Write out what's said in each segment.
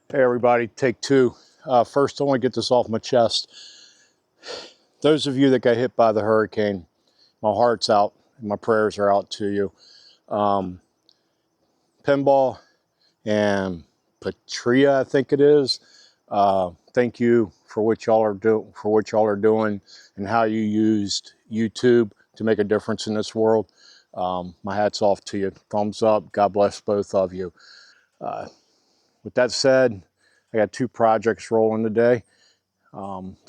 Hey everybody, take two. First, I want to get this off my chest. Those of you that got hit by the hurricane, my heart's out and my prayers are out to you. Pinball and Patria, I think it is. Thank you for what y'all are doing, and how you used YouTube to make a difference in this world. My hat's off to you. Thumbs up. God bless both of you. With that said, I got two projects rolling today.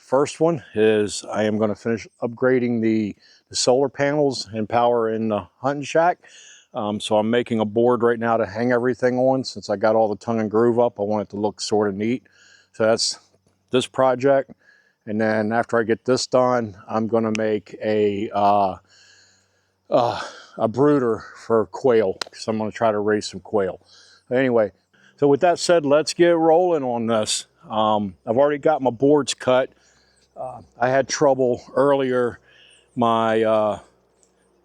First one is I am going to finish upgrading the solar panels and power in the hunting shack. So I'm making a board right now to hang everything on. Since I got all the tongue and groove up, I want it to look sort of neat. So that's this project. And then after I get this done, I'm going to make a brooder for quail, because I'm going to try to raise some quail. Anyway, so with that said, let's get rolling on this. I've already got my boards cut. I had trouble earlier. My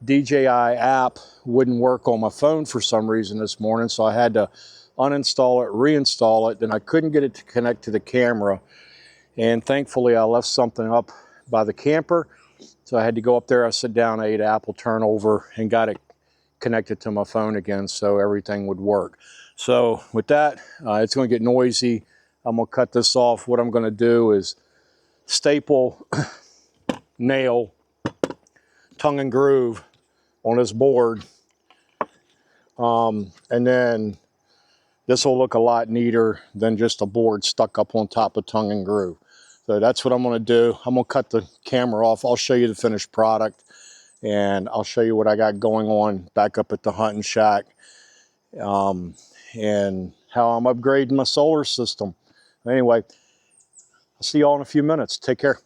DJI app wouldn't work on my phone for some reason this morning, so I had to uninstall it, reinstall it. Then I couldn't get it to connect to the camera, and thankfully I left something up by the camper, so I had to go up there. I sat down, I ate an apple turnover, and got it connected to my phone again so everything would work. So with that, it's going to get noisy. I'm going to cut this off. What I'm going to do is staple, nail, tongue and groove on this board, and then this will look a lot neater than just a board stuck up on top of tongue and groove. So that's what I'm going to do. I'm going to cut the camera off. I'll show you the finished product, and I'll show you what I got going on back up at the hunting shack, and how I'm upgrading my solar system. Anyway, I'll see y'all in a few minutes. Take care.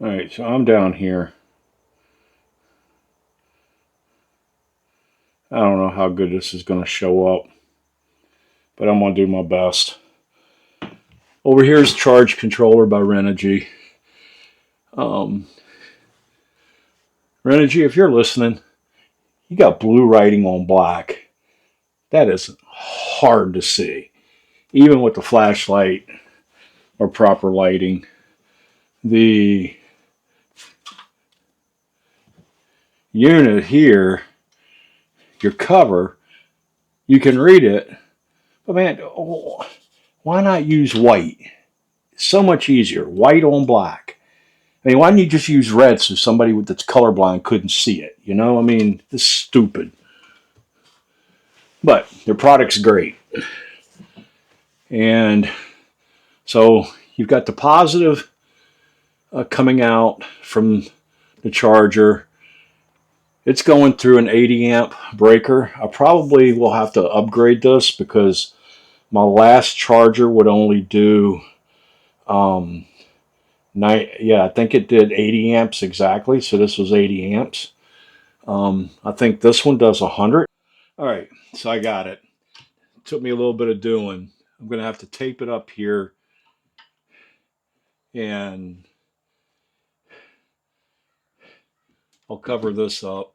All right, so I'm down here. I don't know how good this is going to show up, but I'm going to do my best. Over here is Charge Controller by Renogy. Renogy, if you're listening, you got blue writing on black. That is hard to see, even with the flashlight or proper lighting. The unit here, your cover, you can read it, but man, why not use white? It's so much easier, white on black. I mean, why don't you just use red so somebody that's colorblind couldn't see it? You know, I mean, this is stupid. But their product's great. And so you've got the positive coming out from the charger. It's going through an 80 amp breaker. I probably will have to upgrade this because my last charger would only do, I think it did 80 amps exactly. So this was 80 amps. I think this one does 100. All right, so I got it. Took me a little bit of doing. I'm going to have to tape it up here, and I'll cover this up.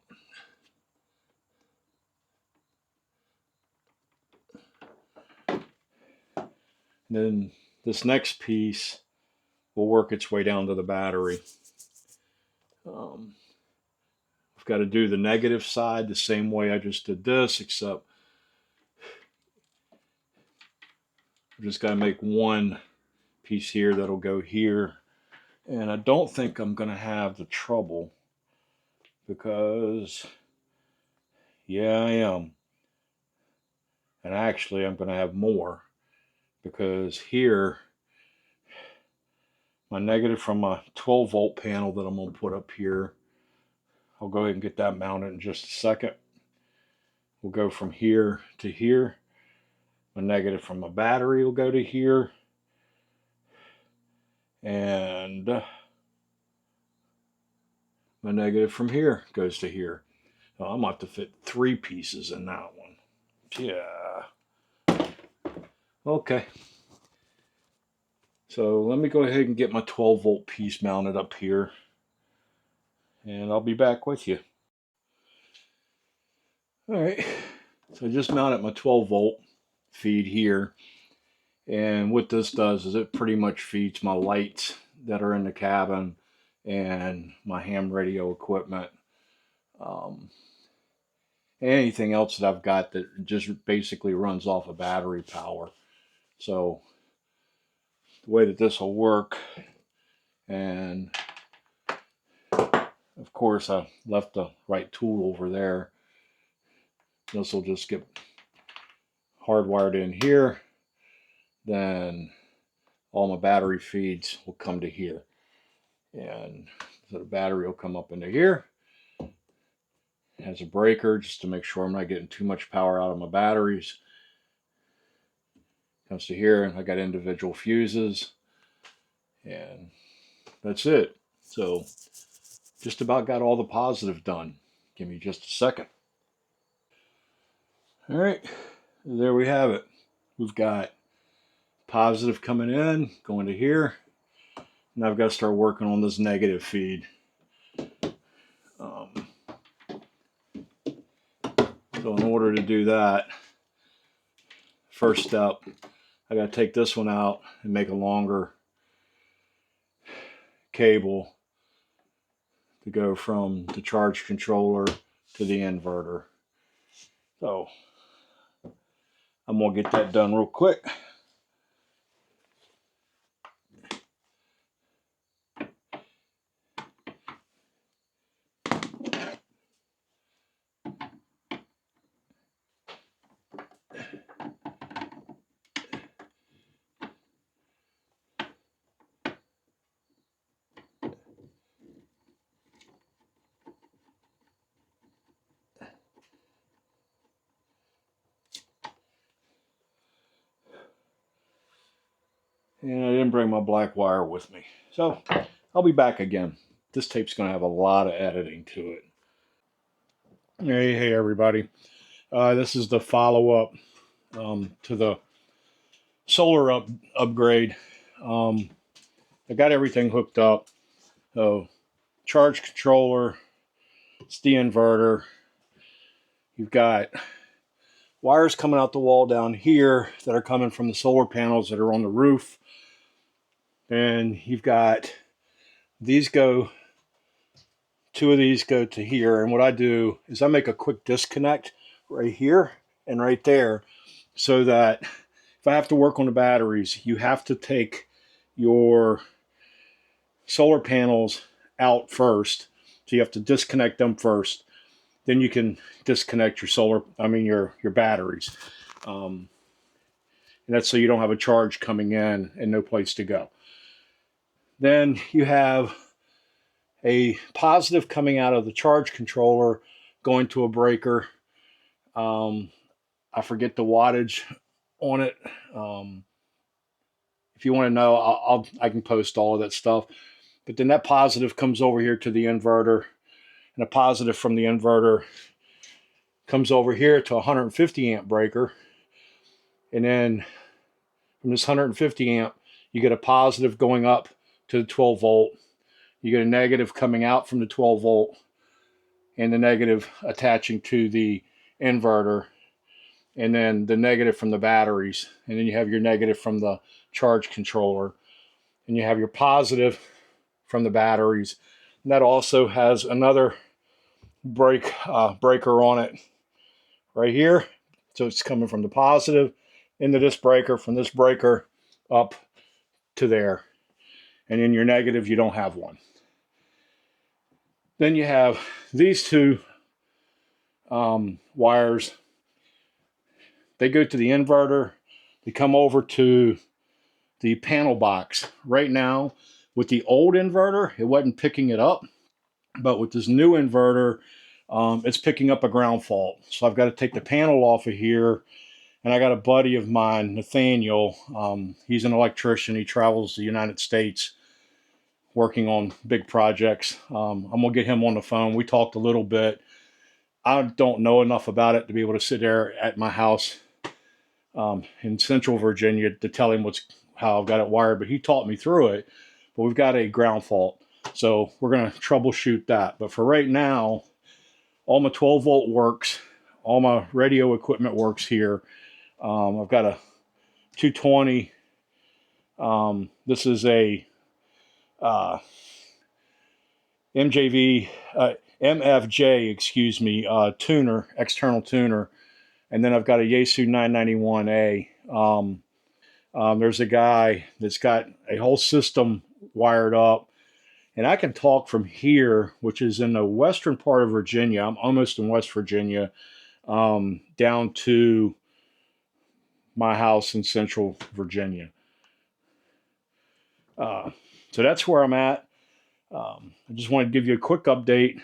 Then this next piece will work its way down to the battery. I've got to do the negative side the same way I just did this, except I've just got to make one piece here that'll go here. And I don't think I'm going to have the trouble because, yeah, I am. And actually, I'm going to have more because here, my negative from my 12 volt panel that I'm going to put up here, I'll go ahead and get that mounted in just a second. We'll go from here to here. My negative from my battery will go to here. And my negative from here goes to here. Now I'm going to have to fit 3 pieces in that one. Yeah. Okay. So let me go ahead and get my 12 volt piece mounted up here, and I'll be back with you. All right. So I just mounted my 12 volt. feed here. And what this does is it pretty much feeds my lights that are in the cabin and my ham radio equipment. Anything else that I've got that just basically runs off of battery power. So the way that this will work, and of course I left the right tool over there. This will just get hardwired in here. Then all my battery feeds will come to here. And so the battery will come up into here. It has a breaker just to make sure I'm not getting too much power out of my batteries. Comes to here, and I got individual fuses. And that's it. So just about got all the positive done. Give me just a second. All right, there we have it. We've got positive coming in, going to here. Now I've got to start working on this negative feed. So in order to do that, first step, I got to take this one out and make a longer cable to go from the charge controller to the inverter. So I'm going to get that done real quick. And I didn't bring my black wire with me. So I'll be back again. This tape's going to have a lot of editing to it. Hey everybody. This is the follow-up to the solar upgrade. I got everything hooked up. So charge controller, it's the inverter. You've got wires coming out the wall down here that are coming from the solar panels that are on the roof. And you've got these two of these go to here. And what I do is I make a quick disconnect right here and right there, so that if I have to work on the batteries, you have to take your solar panels out first. So you have to disconnect them first. Then you can disconnect your batteries. And that's so you don't have a charge coming in and no place to go. Then you have a positive coming out of the charge controller going to a breaker. I forget the wattage on it. If you want to know, I can post all of that stuff. But then that positive comes over here to the inverter, and a positive from the inverter comes over here to a 150 amp breaker. And then from this 150 amp, you get a positive going up to the 12 volt. You get a negative coming out from the 12 volt, and the negative attaching to the inverter, and then the negative from the batteries. And then you have your negative from the charge controller, and you have your positive from the batteries. And that also has another breaker on it right here. So it's coming from the positive into this breaker, from this breaker up to there. And in your negative, you don't have one. Then you have these two wires. They go to the inverter. They come over to the panel box. Right now, with the old inverter, it wasn't picking it up. But with this new inverter, it's picking up a ground fault. So I've got to take the panel off of here. And I got a buddy of mine, Nathaniel. He's an electrician. He travels the United States working on big projects. I'm going to get him on the phone. We talked a little bit. I don't know enough about it to be able to sit there at my house in Central Virginia to tell him how I've got it wired. But he taught me through it. But we've got a ground fault. So we're going to troubleshoot that. But for right now, all my 12 volt works. All my radio equipment works here. I've got a 220. This is a MJV, MFJ, excuse me, tuner, external tuner. And then I've got a Yaesu 991A. There's a guy that's got a whole system wired up. And I can talk from here, which is in the western part of Virginia. I'm almost in West Virginia, down to my house in central Virginia. So that's where I'm at. I just wanted to give you a quick update.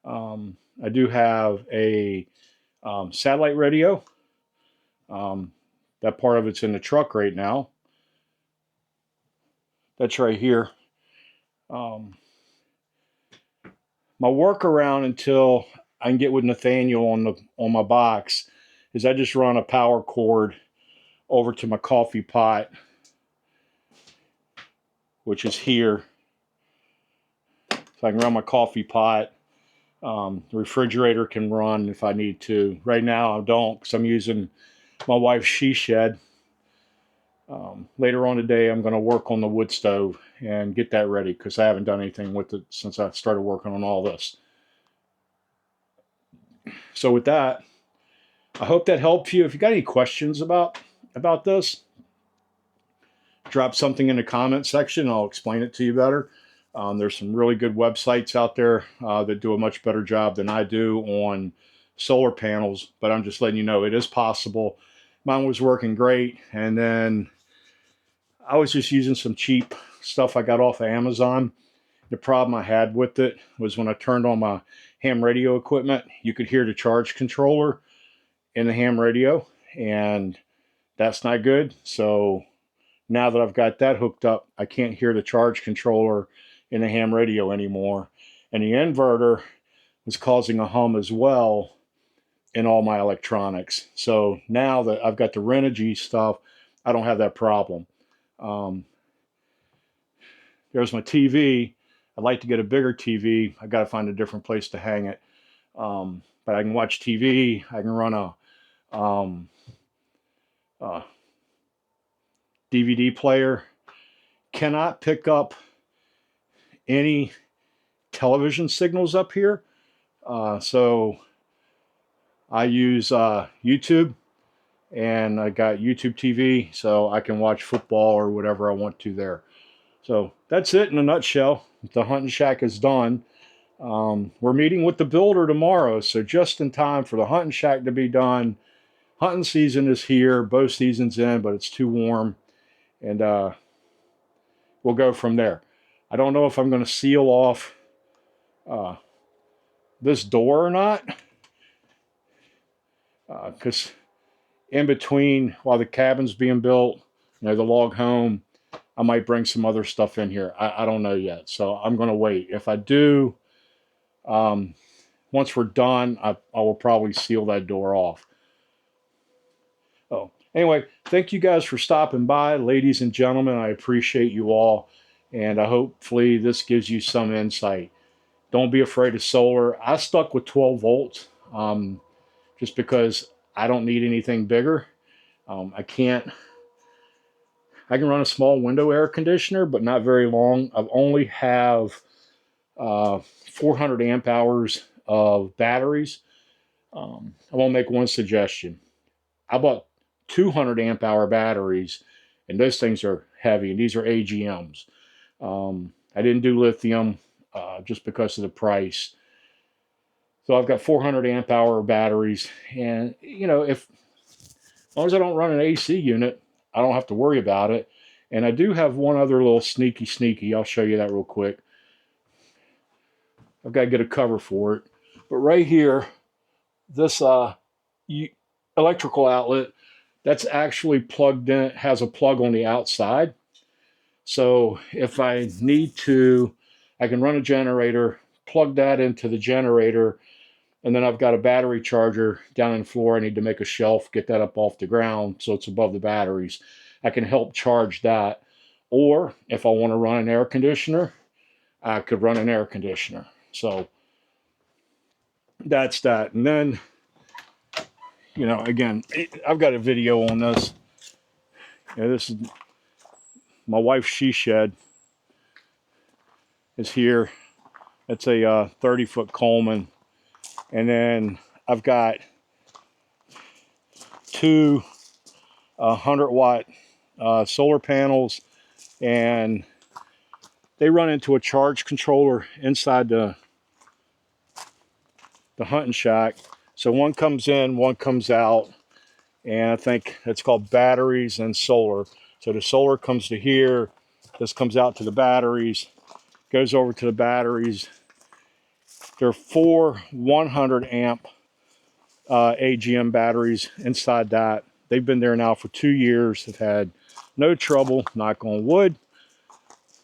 I do have a satellite radio. That part of it's in the truck right now. That's right here. My workaround until I can get with Nathaniel on my box is I just run a power cord over to my coffee pot, which is here. So I can run my coffee pot. The refrigerator can run if I need to. Right now I don't, because I'm using my wife's she shed. Later on today I'm going to work on the wood stove and get that ready, because I haven't done anything with it since I started working on all this. So with that, I hope that helped you. If you got any questions about this, drop something in the comment section. I'll explain it to you better. There's some really good websites out there that do a much better job than I do on solar panels, but I'm just letting you know it is possible. Mine was working great, and then I was just using some cheap stuff I got off of Amazon. The problem I had with it was when I turned on my ham radio equipment, you could hear the charge controller in the ham radio, and that's not good. So now that I've got that hooked up, I can't hear the charge controller in the ham radio anymore. And the inverter was causing a hum as well in all my electronics. So now that I've got the Renogy stuff, I don't have that problem. There's my TV. I'd like to get a bigger TV. I got to find a different place to hang it. But I can watch TV. I can run a DVD player. Cannot pick up any television signals up here. So I use YouTube, and I got YouTube TV, so I can watch football or whatever I want to there. So that's it in a nutshell. The hunting shack is done. We're meeting with the builder tomorrow, so just in time for the hunting shack to be done. Hunting season is here, bow season's in, but it's too warm, and we'll go from there. I don't know if I'm going to seal off this door or not, because in between, while the cabin's being built, the log home, I might bring some other stuff in here. I don't know yet, so I'm going to wait. If I do, once we're done, I will probably seal that door off. Oh, anyway, thank you guys for stopping by, ladies and gentlemen. I appreciate you all, and hopefully this gives you some insight. Don't be afraid of solar. I stuck with 12 volts just because I don't need anything bigger. I can run a small window air conditioner, but not very long. I only have 400 amp hours of batteries. I won't make one suggestion. I bought 200 amp hour batteries, and those things are heavy, and these are AGMs. I didn't do lithium just because of the price. So I've got 400 amp hour batteries, and as long as I don't run an AC unit, I don't have to worry about it. And I do have one other little sneaky. I'll show you that real quick. I've got to get a cover for it. But right here, this electrical outlet, that's actually plugged in, has a plug on the outside. So if I need to, I can run a generator, plug that into the generator, and then I've got a battery charger down on the floor. I need to make a shelf, get that up off the ground so it's above the batteries. I can help charge that. Or if I want to run an air conditioner, I could run an air conditioner. So that's that. And then, you know, again, I've got a video on this. You know, this is my wife's she shed is here. It's a 30-foot Coleman. And then I've got two 100-watt solar panels, and they run into a charge controller inside the hunting shack. So one comes in, one comes out, and I think it's called batteries and solar. So the solar comes to here, this comes out to the batteries, goes over to the batteries. There are four 100 amp AGM batteries inside that. They've been there now for 2 years. They've had no trouble, knock on wood,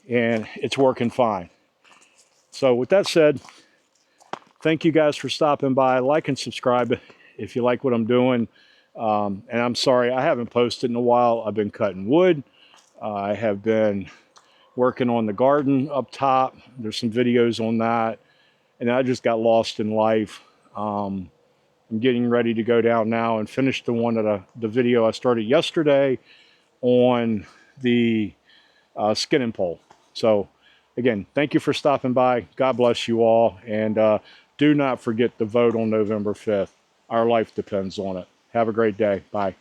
and it's working fine. So with that said, thank you guys for stopping by. Like and subscribe if you like what I'm doing. And I'm sorry, I haven't posted in a while. I've been cutting wood. I have been working on the garden up top. There's some videos on that. And I just got lost in life. I'm getting ready to go down now and finish the one that the video I started yesterday on the skinning pole. So again, thank you for stopping by. God bless you all. And do not forget to vote on November 5th. Our life depends on it. Have a great day. Bye.